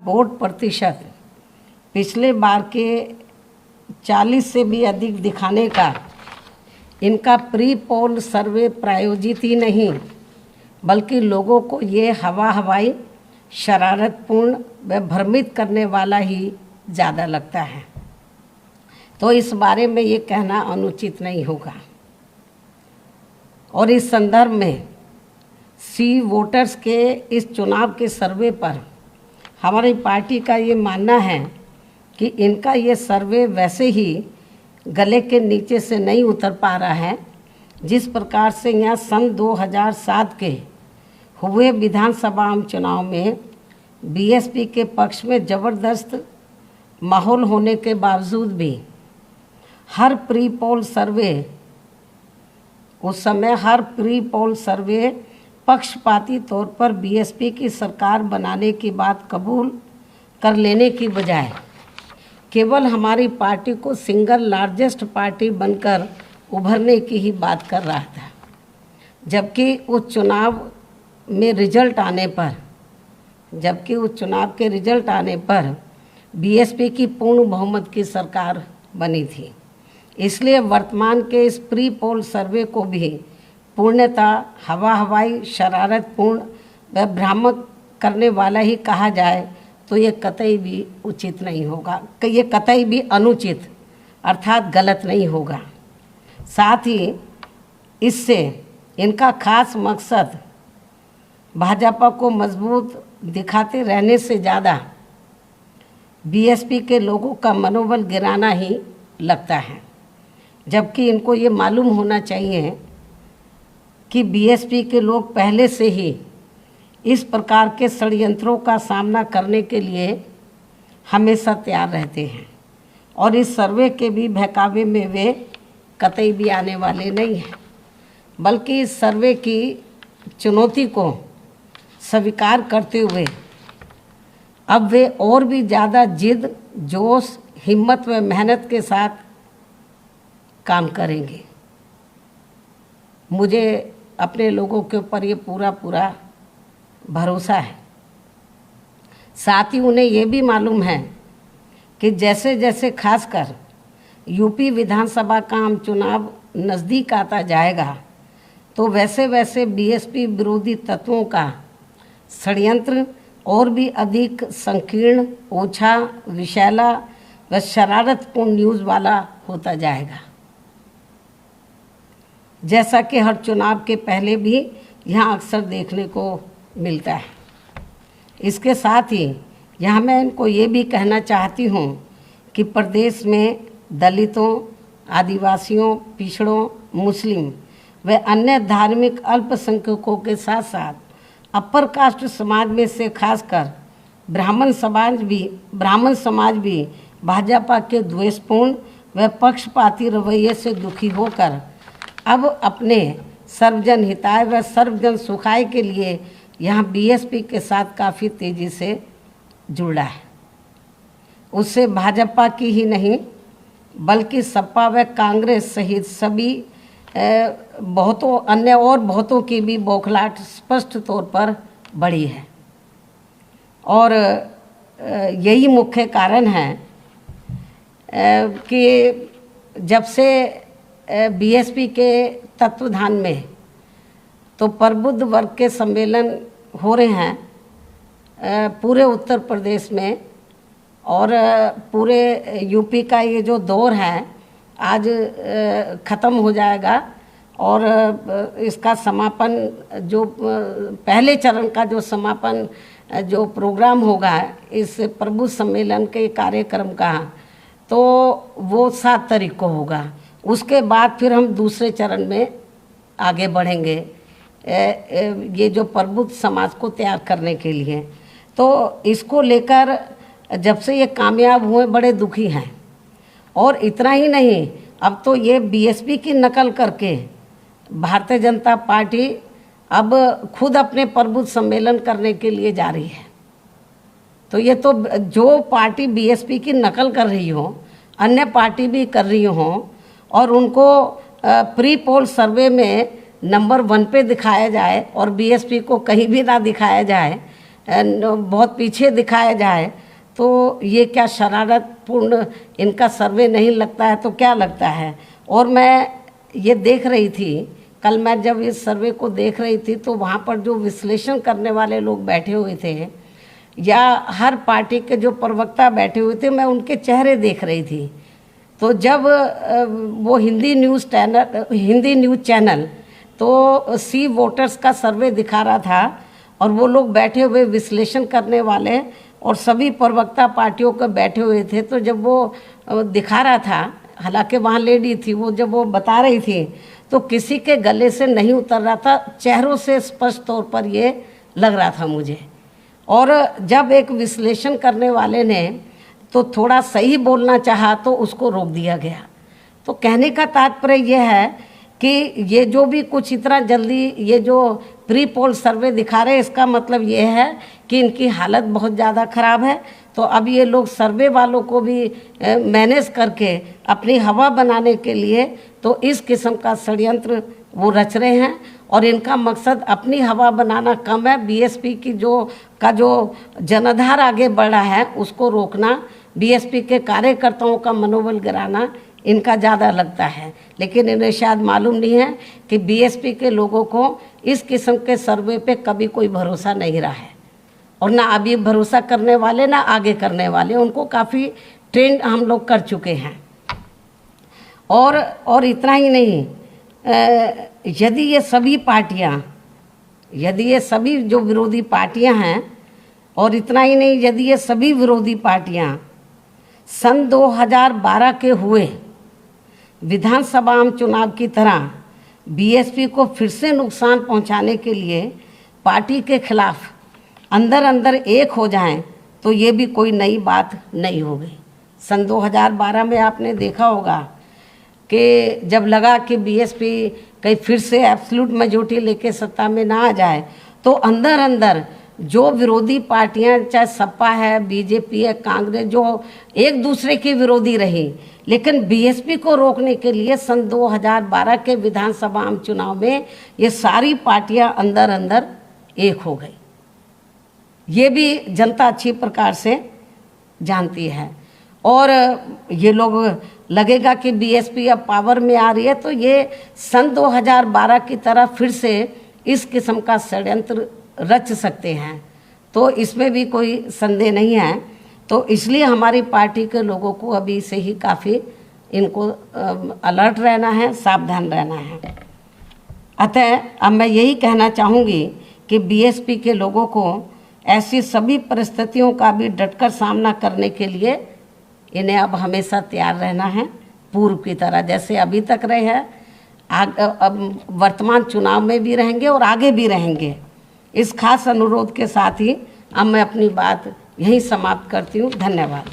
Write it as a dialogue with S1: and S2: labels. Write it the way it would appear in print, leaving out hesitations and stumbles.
S1: Vote प्रतिशत पिछले बार के 40 से भी अधिक दिखाने का इनका प्री पोल सर्वे प्रायोजित ही नहीं बल्कि लोगों को ये हवाई शरारतपूर्ण व भ्रमित करने वाला ही ज़्यादा लगता है। तो इस बारे में ये कहना अनुचित नहीं होगा। और इस संदर्भ में सी वोटर्स के इस चुनाव के सर्वे पर हमारी पार्टी का ये मानना है कि इनका ये सर्वे वैसे ही गले के नीचे से नहीं उतर पा रहा है जिस प्रकार से यहाँ सन 2007 के हुए विधानसभा आम चुनाव में बीएसपी के पक्ष में ज़बरदस्त माहौल होने के बावजूद भी हर प्री पोल सर्वे उस समय हर प्री पोल सर्वे पक्षपाती तौर पर बीएसपी की सरकार बनाने की बात कबूल कर लेने की बजाय केवल हमारी पार्टी को सिंगल लार्जेस्ट पार्टी बनकर उभरने की ही बात कर रहा था। जबकि उस चुनाव के रिजल्ट आने पर बीएसपी की पूर्ण बहुमत की सरकार बनी थी। इसलिए वर्तमान के इस प्री पोल सर्वे को भी पूर्णतः हवाई शरारतपूर्ण व भ्रामक करने वाला ही कहा जाए तो ये कतई भी उचित नहीं होगा, ये कतई भी अनुचित अर्थात गलत नहीं होगा। साथ ही इससे इनका खास मकसद भाजपा को मजबूत दिखाते रहने से ज़्यादा बीएसपी के लोगों का मनोबल गिराना ही लगता है। जबकि इनको ये मालूम होना चाहिए कि बीएसपी के लोग पहले से ही इस प्रकार के षड्यंत्रों का सामना करने के लिए हमेशा तैयार रहते हैं और इस सर्वे के भी बहकावे में वे कतई भी आने वाले नहीं हैं, बल्कि इस सर्वे की चुनौती को स्वीकार करते हुए अब वे और भी ज़्यादा जिद, जोश, हिम्मत व मेहनत के साथ काम करेंगे। मुझे अपने लोगों के ऊपर ये पूरा भरोसा है। साथ ही उन्हें ये भी मालूम है कि जैसे जैसे खासकर यूपी विधानसभा का आम चुनाव नज़दीक आता जाएगा तो वैसे वैसे बीएसपी विरोधी तत्वों का षड्यंत्र और भी अधिक संकीर्ण, ओछा, विषैला व शरारतपूर्ण न्यूज़ वाला होता जाएगा, जैसा कि हर चुनाव के पहले भी यहाँ अक्सर देखने को मिलता है। इसके साथ ही यहाँ मैं इनको ये भी कहना चाहती हूँ कि प्रदेश में दलितों, आदिवासियों, पिछड़ों, मुस्लिम व अन्य धार्मिक अल्पसंख्यकों के साथ साथ अपर कास्ट समाज में से खासकर ब्राह्मण समाज भी भाजपा के द्वेषपूर्ण व पक्षपाती रवैये से दुखी होकर अब अपने सर्वजन हिताय व सर्वजन सुखाय के लिए यहाँ बीएसपी के साथ काफ़ी तेज़ी से जुड़ा है। उससे भाजपा की ही नहीं बल्कि सपा व कांग्रेस सहित सभी बहुतों की भी बौखलाहट स्पष्ट तौर पर बढ़ी है। और यही मुख्य कारण है कि जब से बीएसपी के तत्वाधान में तो प्रबुद्ध वर्ग के सम्मेलन हो रहे हैं पूरे उत्तर प्रदेश में और पूरे यूपी का ये जो दौर है आज ख़त्म हो जाएगा और इसका समापन जो पहले चरण का जो समापन जो प्रोग्राम होगा इस प्रबुद्ध सम्मेलन के कार्यक्रम का तो वो 7 तारीख को होगा। उसके बाद फिर हम दूसरे चरण में आगे बढ़ेंगे ये जो प्रबुद्ध समाज को तैयार करने के लिए। तो इसको लेकर जब से ये कामयाब हुए बड़े दुखी हैं। और इतना ही नहीं, अब तो ये बीएसपी की नकल करके भारतीय जनता पार्टी अब खुद अपने प्रबुद्ध सम्मेलन करने के लिए जा रही है। तो ये तो जो पार्टी बीएसपी की नकल कर रही हो अन्य पार्टी भी कर रही हो और उनको प्री पोल सर्वे में नंबर 1 पे दिखाया जाए और बीएसपी को कहीं भी ना दिखाया जाए बहुत पीछे दिखाया जाए तो ये क्या शरारतपूर्ण इनका सर्वे नहीं लगता है तो क्या लगता है। और मैं ये देख रही थी, कल मैं जब इस सर्वे को देख रही थी तो वहाँ पर जो विश्लेषण करने वाले लोग बैठे हुए थे या हर पार्टी के जो प्रवक्ता बैठे हुए थे, मैं उनके चेहरे देख रही थी। तो जब वो हिंदी न्यूज़ चैनल तो सी वोटर्स का सर्वे दिखा रहा था और वो लोग बैठे हुए विश्लेषण करने वाले और सभी प्रवक्ता पार्टियों के बैठे हुए थे, तो जब वो दिखा रहा था, हालांकि वहाँ लेडी थी, वो जब वो बता रही थी तो किसी के गले से नहीं उतर रहा था, चेहरों से स्पष्ट तौर पर ये लग रहा था मुझे। और जब एक विश्लेषण करने वाले ने तो थोड़ा सही बोलना चाहा तो उसको रोक दिया गया। तो कहने का तात्पर्य यह है कि ये जो भी कुछ इतना जल्दी ये जो प्री पोल सर्वे दिखा रहे हैं, इसका मतलब ये है कि इनकी हालत बहुत ज़्यादा ख़राब है। तो अब ये लोग सर्वे वालों को भी मैनेज करके अपनी हवा बनाने के लिए तो इस किस्म का षड्यंत्र वो रच रहे हैं और इनका मकसद अपनी हवा बनाना कम है, बीएसपी की जो जनाधार आगे बढ़ा है उसको रोकना, बीएसपी के कार्यकर्ताओं का मनोबल गिराना इनका ज़्यादा लगता है। लेकिन इन्हें शायद मालूम नहीं है कि बीएसपी के लोगों को इस किस्म के सर्वे पे कभी कोई भरोसा नहीं रहा है और ना अभी भरोसा करने वाले ना आगे करने वाले, उनको काफ़ी ट्रेंड हम लोग कर चुके हैं। और इतना ही नहीं, यदि ये सभी जो विरोधी पार्टियां हैं, और इतना ही नहीं, यदि ये सभी विरोधी पार्टियां सन 2012 के हुए विधानसभा आम चुनाव की तरह बीएसपी को फिर से नुकसान पहुंचाने के लिए पार्टी के खिलाफ अंदर अंदर एक हो जाएं तो ये भी कोई नई बात नहीं होगी। सन 2012 में आपने देखा होगा कि जब लगा कि बीएसपी कहीं फिर से एब्सोल्यूट मेजॉरिटी लेके सत्ता में ना आ जाए तो अंदर अंदर जो विरोधी पार्टियां, चाहे सपा है, बीजेपी है, कांग्रेस, जो एक दूसरे की विरोधी रही, लेकिन बीएसपी को रोकने के लिए सन 2012 के विधानसभा आम चुनाव में ये सारी पार्टियां अंदर अंदर एक हो गई। ये भी जनता अच्छी प्रकार से जानती है। और ये लोग लगेगा कि बीएसपी अब पावर में आ रही है तो ये सन 2012 की तरह फिर से इस किस्म का षड्यंत्र रच सकते हैं, तो इसमें भी कोई संदेह नहीं है। तो इसलिए हमारी पार्टी के लोगों को अभी से ही काफ़ी इनको अलर्ट रहना है, सावधान रहना है। अतः अब मैं यही कहना चाहूँगी कि बीएसपी के लोगों को ऐसी सभी परिस्थितियों का भी डटकर सामना करने के लिए इन्हें अब हमेशा तैयार रहना है, पूर्व की तरह जैसे अभी तक रहे हैं, अब वर्तमान चुनाव में भी रहेंगे और आगे भी रहेंगे। इस खास अनुरोध के साथ ही अब मैं अपनी बात यहीं समाप्त करती हूँ। धन्यवाद।